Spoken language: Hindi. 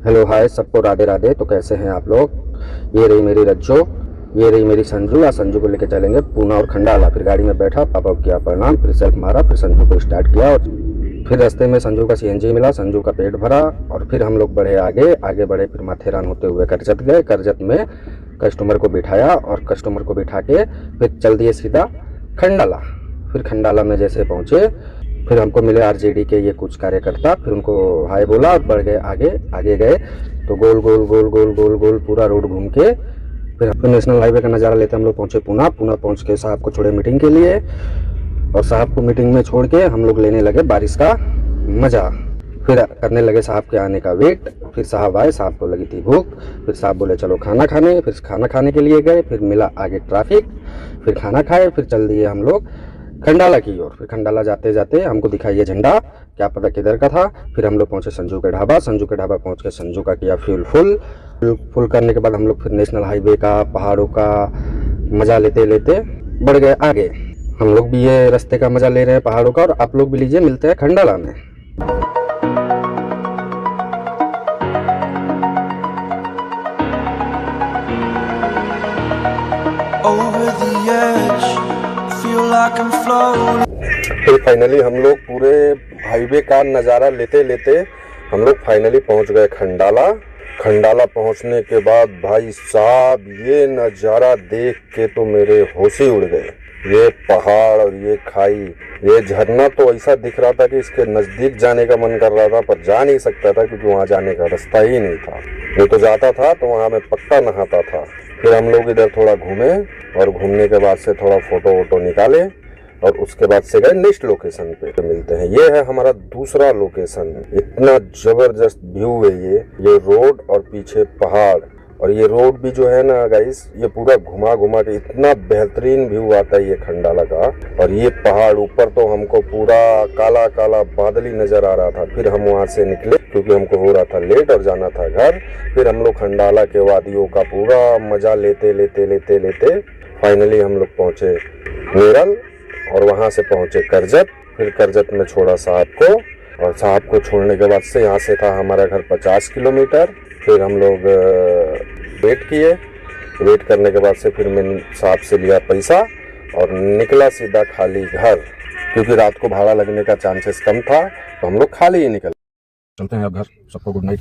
हेलो हाय सबको राधे राधे। तो कैसे हैं आप लोग। ये रही मेरी रज्जो, ये रही मेरी संजू। आज संजू को लेकर चलेंगे पूना और खंडाला। फिर गाड़ी में बैठा, पापा को किया प्रणाम, फिर सेल्फ मारा, फिर संजू को स्टार्ट किया और फिर रास्ते में संजू का सीएनजी मिला, संजू का पेट भरा और फिर हम लोग बढ़े आगे बढ़े। फिर माथेरान होते हुए करजत गए। करजत में कस्टमर को बिठाया और कस्टमर को बिठा के फिर चल दिए सीधा खंडाला। फिर खंडाला में जैसे पहुँचे फिर हमको मिले आरजेडी के ये कुछ कार्यकर्ता। फिर उनको हाय बोला और बढ़ गए आगे गए तो गोल गोल गोल गोल गोल गोल पूरा रोड घूम के फिर नेशनल हाईवे का नज़ारा लेते हम लोग पहुँचे पूना पहुँच के साहब को छोड़े मीटिंग के लिए और साहब को मीटिंग में छोड़ के हम लोग लेने लगे बारिश का मज़ा। फिर करने लगे साहब के आने का वेट। फिर साहब आए, साहब को लगी थी भूख। फिर साहब बोले चलो खाना खाने। फिर खाना खाने के लिए गए। फिर मिला आगे ट्रैफिक। फिर खाना खाए। फिर चल दिए हम लोग खंडाला की ओर। फिर खंडाला जाते जाते हमको दिखाई ये झंडा, क्या पता किधर का था। फिर हम लोग पहुंचे संजू के ढाबा। संजू के ढाबा पहुंच के संजू का किया फ्यूल फुल करने के बाद हम लोग फिर नेशनल हाईवे का, पहाड़ों का मज़ा लेते लेते बढ़ गए आगे। हम लोग भी ये रास्ते का मज़ा ले रहे हैं पहाड़ों का और आप लोग भी लीजिए। मिलते हैं खंडाला में। Over the edge, feel like I'm floating. फिर फाइनली हम लोग पूरे हाईवे का नज़ारा लेते लेते हम लोग फाइनली पहुंच गए खंडाला। खंडाला पहुंचने के बाद भाई साहब ये नज़ारा देख के तो मेरे होश ही उड़ गए। ये पहाड़ और ये खाई, ये झरना तो ऐसा दिख रहा था कि इसके नज़दीक जाने का मन कर रहा था पर जा नहीं सकता था क्योंकि वहाँ जाने का रास्ता ही नहीं था। वो तो जाता था तो वहाँ मैं पक्का नहाता था। फिर हम लोग इधर थोड़ा घूमे और घूमने के बाद से थोड़ा फोटो वोटो निकाले और उसके बाद से गए नेक्स्ट लोकेशन पे मिलते हैं। ये है हमारा दूसरा लोकेशन। इतना जबरदस्त व्यू है ये रोड और पीछे पहाड़। और ये रोड भी जो है ना गाइस, ये पूरा घुमा घुमा के इतना बेहतरीन व्यू आता है ये खंडाला का। और ये पहाड़ ऊपर तो हमको पूरा काला काला बादल ही नजर आ रहा था। फिर हम वहाँ से निकले क्योंकि हमको हो रहा था लेट और जाना था घर। फिर हम लोग खंडाला के वादियों का पूरा मजा लेते लेते लेते लेते फाइनली हम लोग पहुँचे नेरल और वहाँ से पहुँचे करजत। फिर करजत में छोड़ा साहब को और साहब को छोड़ने के बाद से यहाँ से था हमारा घर 50 किलोमीटर। फिर हम लोग वेट किए। वेट करने के बाद से फिर मैंने साहब से लिया पैसा और निकला सीधा खाली घर क्योंकि रात को भाड़ा लगने का चांसेस कम था तो हम लोग खाली ही निकल। चलते हैं अब घर। सबको गुड नाइट।